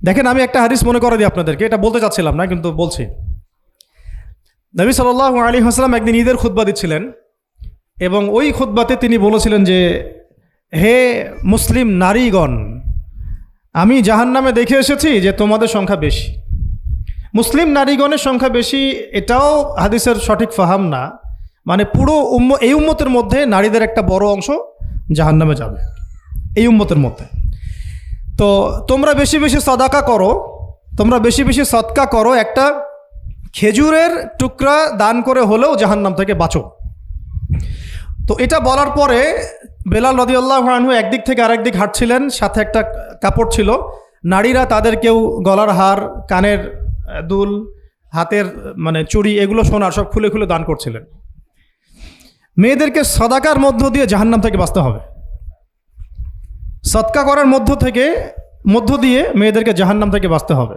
দেখেন, আমি একটা হাদিস মনে করে দিই আপনাদেরকে, এটা বলতে চাচ্ছিলাম না কিন্তু বলছি। নবী সাল্লাল্লাহু আলাইহি ওয়াসাল্লাম একদিন ঈদের খুতবা দিচ্ছিলেন এবং ওই খুতবাতে তিনি বলেছিলেন যে, হে মুসলিম নারীগণ, আমি জাহান্নামে দেখে এসেছি যে তোমাদের সংখ্যা বেশি। মুসলিম নারীগণের সংখ্যা বেশি এটাও হাদিসের সঠিক ফাহাম না, মানে পুরো এই উম্মতের মধ্যে নারীদের একটা বড় অংশ জাহান্নামে যাবে এই উম্মতের মধ্যে। তো তোমরা বেশি বেশি সাদাকা করো, তোমরা বেশি বেশি সদকা করো, একটা খেজুরের টুকরা দান করে হলেও জাহান্নাম থেকে বাঁচো। তো এটা বলার পরে বেলাল রাদিয়াল্লাহু আনহু একদিক থেকে আরেক দিক হাঁটছিলেন, সাথে একটা কাপড় ছিল। নারীরা তাদের কেউ গলার হার, কানের দুল, হাতের মানে চুড়ি, এগুলো সোনার সব খুলে খুলে দান করছিলেন। মেয়েদেরকে সদাকার মধ্য দিয়ে জাহান্নাম থেকে বাঁচতে হবে, সদকা করার মধ্য দিয়ে মেয়েদেরকে জাহান্নাম থেকে বাঁচতে হবে।